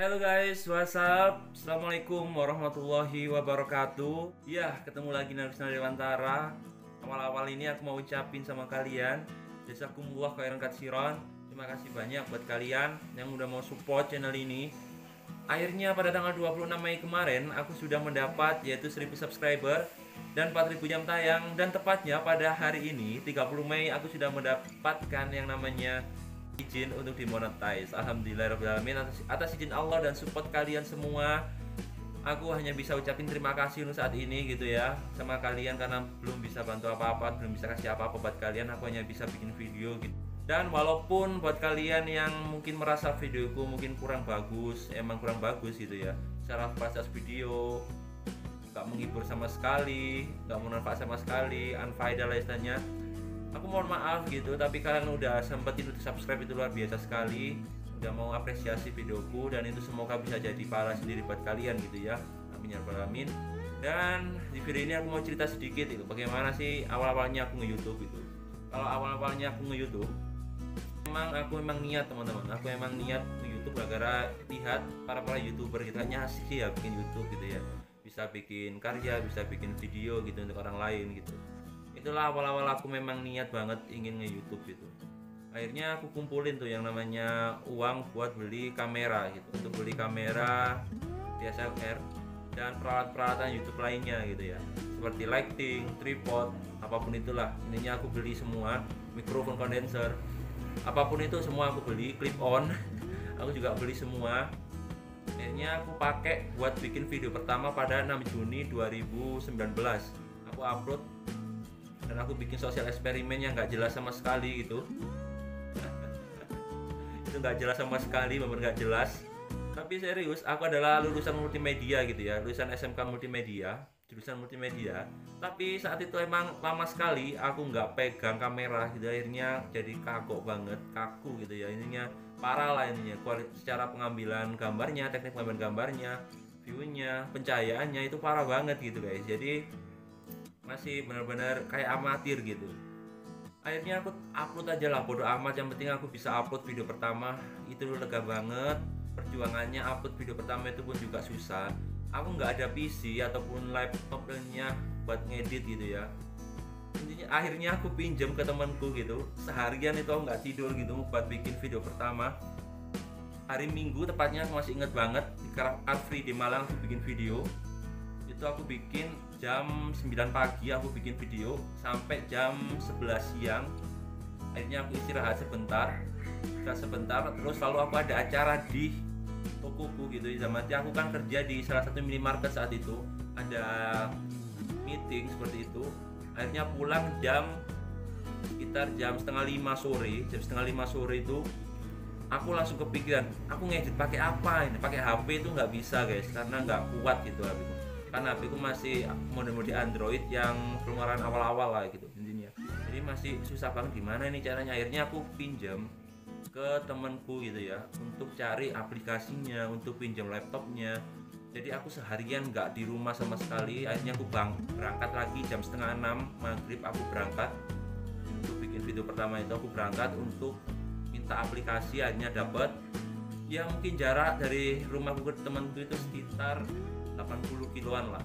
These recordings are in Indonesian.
Halo guys, what's up? Assalamualaikum warahmatullahi wabarakatuh. Ya, ketemu lagi Narisna Dewantara. Awal-awal ini aku mau ucapin sama kalian jazakumullah khairan katsiran. Terima kasih banyak buat kalian yang udah mau support channel ini. Akhirnya pada tanggal 26 Mei kemarin aku sudah mendapat yaitu 1000 subscriber dan 4000 jam tayang. Dan tepatnya pada hari ini 30 Mei aku sudah mendapatkan yang namanya izin untuk dimonetize. Alhamdulillahirobbilalamin, atas izin Allah dan support kalian semua. Aku hanya bisa ucapin terima kasih untuk saat ini gitu ya sama kalian, karena belum bisa bantu apa-apa, belum bisa kasih apa-apa buat kalian. Aku hanya bisa bikin video gitu. Dan walaupun buat kalian yang mungkin merasa videoku mungkin kurang bagus, emang kurang bagus gitu ya, secara kualitas video gak menghibur sama sekali, gak bermanfaat sama sekali, unfaedah lah istilahnya, aku mohon maaf gitu. Tapi kalian udah sempetin untuk subscribe, itu luar biasa sekali. Udah mau apresiasi videoku, dan itu semoga bisa jadi pahala sendiri buat kalian gitu ya. Amin ya rabbal alamin. Dan di video ini aku mau cerita sedikit itu bagaimana sih awal-awalnya aku nge-YouTube itu. Kalau awal-awalnya aku nge-YouTube, aku memang niat teman-teman. Aku emang niat nge-YouTube gara-gara lihat para YouTuber gitu, kayaknya asik sih ya bikin YouTube gitu ya. Bisa bikin karya, bisa bikin video gitu untuk orang lain gitu. Itulah awal-awal aku memang niat banget ingin nge-YouTube gitu. Akhirnya aku kumpulin tuh yang namanya uang buat beli kamera gitu, untuk beli kamera DSLR dan peralatan YouTube lainnya gitu ya, seperti lighting, tripod, apapun itulah. Intinya aku beli semua, mikrofon kondenser, apapun itu semua aku beli, clip on aku juga beli semua. Akhirnya aku pakai buat bikin video pertama pada 6 Juni 2019. Aku upload dan aku bikin sosial eksperimen yang nggak jelas sama sekali gitu. Itu nggak jelas sama sekali, benar nggak jelas. Tapi serius, aku adalah lulusan multimedia gitu ya, lulusan SMK multimedia, jurusan multimedia. Tapi saat itu emang lama sekali aku nggak pegang kamera gitu. Akhirnya jadi kagok banget, kaku gitu ya. Ininya parah lah ininya. Secara pengambilan gambarnya, teknik pengambilan gambarnya, viewnya, pencahayaannya itu parah banget gitu guys. Jadi masih benar-benar kayak amatir gitu. Akhirnya aku upload aja lah, bodo amat, yang penting aku bisa upload video pertama. Itu lega banget. Perjuangannya upload video pertama itu pun juga susah. Aku nggak ada PC ataupun laptopnya buat ngedit gitu ya. Intinya akhirnya aku pinjam ke temanku gitu. Seharian itu aku nggak tidur gitu buat bikin video pertama. Hari Minggu tepatnya, aku masih inget banget, di Car Free di Malang aku bikin video. Itu aku bikin jam 9 pagi, aku bikin video sampai jam 11 siang. Akhirnya aku istirahat sebentar, terus lalu aku ada acara di tokoku gitu. Zaman aku kan kerja di salah satu minimarket, saat itu ada meeting seperti itu. Akhirnya pulang sekitar jam setengah 5 sore. Jam setengah 5 sore itu aku langsung kepikiran, aku ngedit pakai apa ini? Pakai HP itu nggak bisa guys, karena nggak kuat gitu HP ku. Karena HP ku masih mode-mode Android yang keluaran awal-awal lah gitu intinya. Jadi masih susah banget, gimana ini caranya. Akhirnya aku pinjam ke temenku gitu ya, untuk cari aplikasinya, untuk pinjam laptopnya. Jadi aku seharian nggak di rumah sama sekali. Akhirnya aku berangkat lagi jam setengah 6 maghrib. Aku berangkat untuk bikin video pertama itu. Aku berangkat untuk minta aplikasi. Akhirnya dapat. Ya mungkin jarak dari rumahku ke temanku itu sekitar 80 kiloan lah.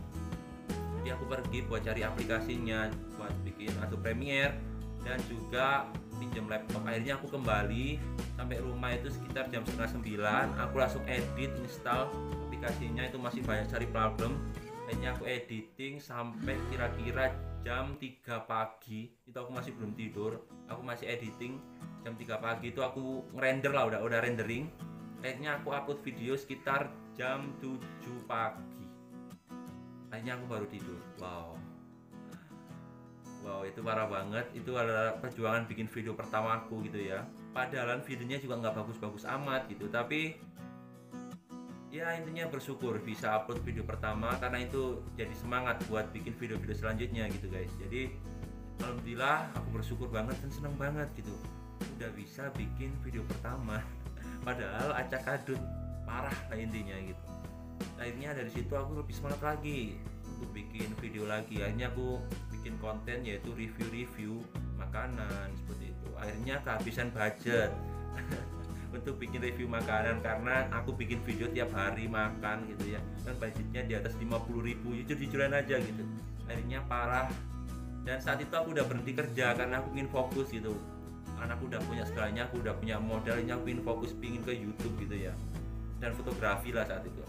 Jadi aku pergi buat cari aplikasinya, buat bikin Adobe Premiere dan juga pinjam laptop. Akhirnya aku kembali sampai rumah itu sekitar jam setengah 9. Aku langsung edit, install aplikasinya, itu masih banyak cari problem. Akhirnya aku editing sampai kira-kira jam 3 pagi. Itu aku masih belum tidur, aku masih editing. Jam 3 pagi itu aku ngerender lah, udah rendering. Akhirnya aku upload video sekitar jam 7 pagi. Akhirnya aku baru tidur. Wow, itu parah banget. Itu adalah perjuangan bikin video pertama aku gitu ya. Padahal videonya juga nggak bagus-bagus amat gitu. Tapi ya intinya bersyukur bisa upload video pertama, karena itu jadi semangat buat bikin video-video selanjutnya gitu guys. Jadi alhamdulillah aku bersyukur banget dan seneng banget gitu. Udah bisa bikin video pertama. Padahal acak adut parah lah intinya gitu. Akhirnya dari situ aku lebih semangat lagi untuk bikin video lagi. Akhirnya aku bikin konten yaitu review-review makanan seperti itu. Akhirnya kehabisan budget untuk bikin review makanan, karena aku bikin video tiap hari makan gitu ya, kan budgetnya di atas 50.000, jujur-jujuran aja gitu. Akhirnya parah, dan saat itu aku udah berhenti kerja karena aku ingin fokus gitu, karena aku udah punya segalanya, aku udah punya modalnya, aku ingin fokus, pingin ke YouTube gitu ya, dan fotografi lah saat itu.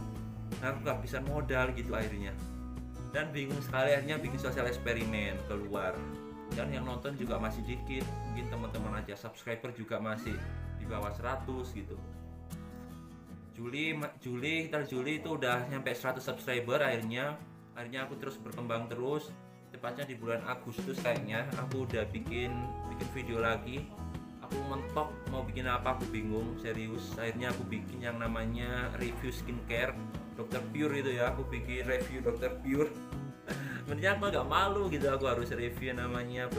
Nah, aku gak bisa modal gitu akhirnya, dan bingung sekali, akhirnya bikin sosial eksperimen keluar, dan yang nonton juga masih dikit, mungkin teman-teman aja, subscriber juga masih di bawah 100 gitu. Juli itu udah nyampe 100 subscriber. Akhirnya aku terus berkembang terus, tepatnya di bulan Agustus kayaknya aku udah bikin video lagi. Aku mentok mau bikin apa, aku bingung serius. Akhirnya aku bikin yang namanya review skincare Dr. Pure itu ya, aku bikin review Dr. Pure. Sebenarnya aku agak malu gitu, aku harus review namanya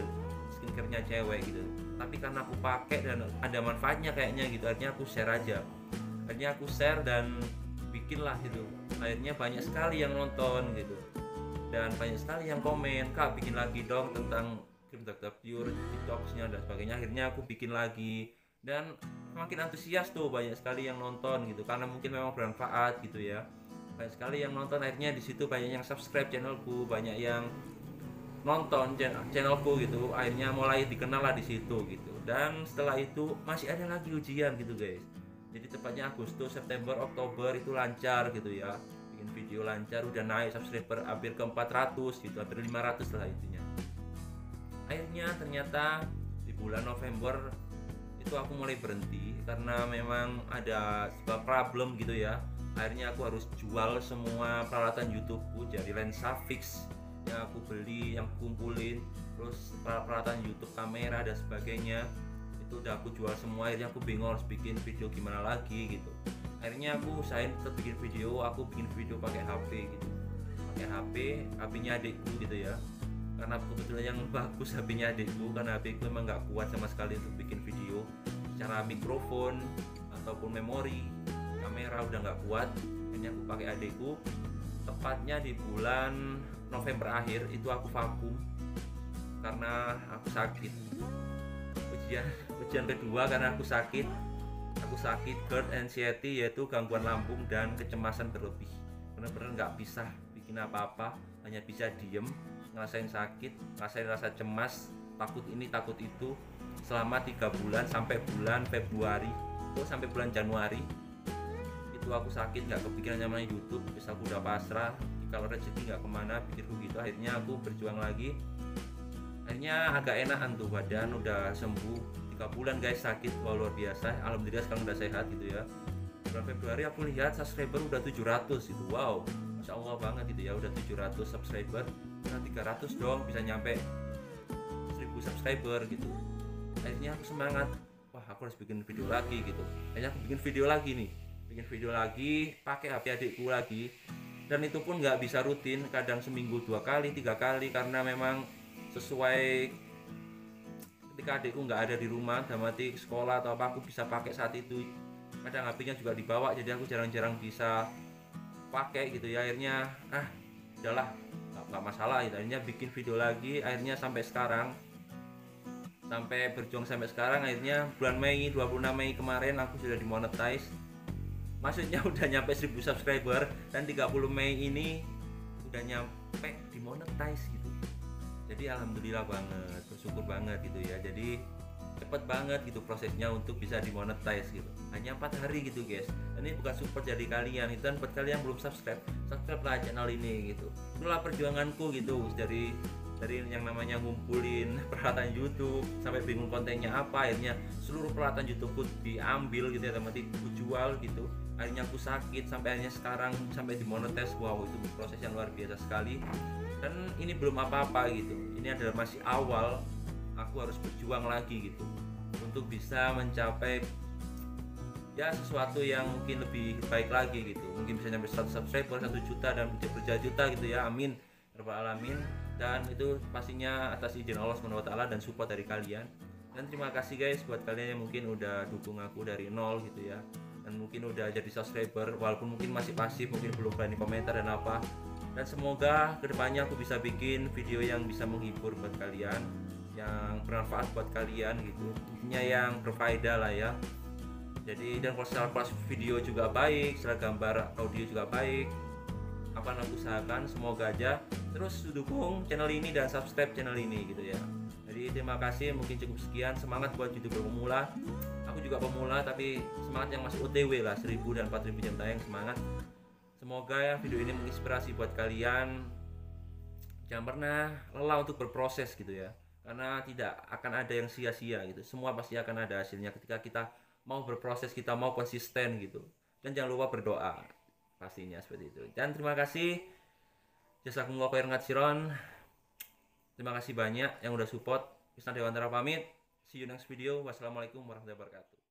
skincare-nya cewek gitu, tapi karena aku pakai dan ada manfaatnya kayaknya gitu, akhirnya aku share aja. Akhirnya aku share dan bikinlah gitu. Akhirnya banyak sekali yang nonton gitu, dan banyak sekali yang komen, "Kak, bikin lagi dong tentang krim Dr. Pure, detoxnya dan sebagainya." Akhirnya aku bikin lagi, dan makin antusias tuh, banyak sekali yang nonton gitu, karena mungkin memang bermanfaat gitu ya. Banyak sekali yang nonton, akhirnya di situ banyak yang subscribe channelku, banyak yang nonton channelku gitu. Akhirnya mulai dikenal lah di situ gitu. Dan setelah itu masih ada lagi ujian gitu guys. Jadi tepatnya Agustus, September, Oktober itu lancar gitu ya, bikin video lancar, udah naik subscriber hampir ke 400 gitu, hampir 500 lah intinya. Akhirnya ternyata di bulan November itu aku mulai berhenti karena memang ada sebuah problem gitu ya. Akhirnya aku harus jual semua peralatan YouTubeku, jadi lensa fix yang aku beli, yang aku kumpulin, terus peralatan YouTube, kamera dan sebagainya, itu udah aku jual semua. Akhirnya aku bingung harus bikin video gimana lagi gitu. Akhirnya aku usahain tetap bikin video, aku bikin video pakai HP gitu, pakai HP-nya adikku gitu ya, karena kebetulan yang bagus HP-nya adikku, karena HP-ku memang nggak kuat sama sekali untuk bikin video secara mikrofon ataupun memori kamera, udah nggak kuat. Akhirnya aku pakai adikku. Tepatnya di bulan November akhir itu aku vakum karena aku sakit. Ujian kedua karena aku sakit GERD anxiety, yaitu gangguan lambung dan kecemasan berlebih. Bener-bener nggak bisa bikin apa-apa, hanya bisa diem, ngerasain sakit, ngerasain rasa cemas, takut ini takut itu, selama 3 bulan sampai bulan Februari, sampai bulan Januari itu aku sakit, nggak kepikiran namanya YouTube. Terus aku udah pasrah, kalau rezeki nggak kemana, pikirku gitu. Akhirnya aku berjuang lagi, akhirnya agak enakan tuh badan, udah sembuh. 3 bulan guys sakit, luar biasa. Alhamdulillah sekarang udah sehat gitu ya. Bulan Februari aku lihat subscriber udah 700 itu, wow, masya Allah banget gitu ya, udah 700 subscriber. Nah 300 dong bisa nyampe 1000 subscriber gitu. Akhirnya aku semangat, wah aku harus bikin video lagi gitu. Akhirnya aku bikin video lagi pakai HP adikku lagi, dan itu pun nggak bisa rutin, kadang seminggu 2 kali 3 kali, karena memang sesuai ketika adikku nggak ada di rumah, mati sekolah atau apa, aku bisa pakai saat itu. Kadang HP-nya juga dibawa, jadi aku jarang-jarang bisa pakai gitu ya. Akhirnya udahlah, nggak masalah gitu. Akhirnya bikin video lagi, akhirnya sampai sekarang, sampai berjuang sampai sekarang. Akhirnya bulan Mei, 26 Mei kemarin aku sudah dimonetize, maksudnya udah nyampe 1000 subscriber, dan 30 Mei ini udah nyampe dimonetize gitu. Jadi alhamdulillah banget, bersyukur banget gitu ya. Jadi cepet banget gitu prosesnya untuk bisa dimonetize gitu, hanya 4 hari gitu guys. Dan ini bukan support dari kalian itu, dan buat kalian yang belum subscribe lah channel ini gitu. Itulah perjuanganku gitu, dari yang namanya ngumpulin peralatan YouTube sampai bingung kontennya apa. Akhirnya seluruh peralatan YouTubeku diambil gitu ya, teman-teman, aku jual gitu. Akhirnya aku sakit sampai akhirnya sekarang sampai dimonetize. Wow, itu proses yang luar biasa sekali. Dan ini belum apa-apa gitu, ini adalah masih awal. Aku harus berjuang lagi gitu untuk bisa mencapai ya sesuatu yang mungkin lebih baik lagi gitu. Mungkin bisa nyampe 100 subscriber, 1 juta, dan berjuta-juta gitu ya, amin rabbal alamin. Dan itu pastinya atas izin Allah SWT dan support dari kalian. Dan terima kasih guys buat kalian yang mungkin udah dukung aku dari nol gitu ya, dan mungkin udah jadi subscriber walaupun mungkin masih pasif, mungkin belum berani komentar dan apa. Dan semoga kedepannya aku bisa bikin video yang bisa menghibur buat kalian, yang bermanfaat buat kalian gitu, intinya yang berfaedah lah ya. Jadi dan kualitas video juga baik, secara gambar audio juga baik. Akan aku usahakan, semoga aja terus dukung channel ini dan subscribe channel ini gitu ya. Jadi terima kasih, mungkin cukup sekian. Semangat buat YouTuber pemula. Aku juga pemula tapi semangat yang masih OTW lah, 1000 dan 4000 jam tayang, semangat. Semoga ya video ini menginspirasi buat kalian. Jangan pernah lelah untuk berproses gitu ya, karena tidak akan ada yang sia-sia gitu. Semua pasti akan ada hasilnya ketika kita mau berproses, kita mau konsisten gitu. Dan jangan lupa berdoa, pastinya seperti itu. Dan terima kasih, jazakumullah khairan katsiron. Terima kasih banyak yang udah support. Krisna Dewantara pamit. See you next video. Wassalamualaikum warahmatullahi wabarakatuh.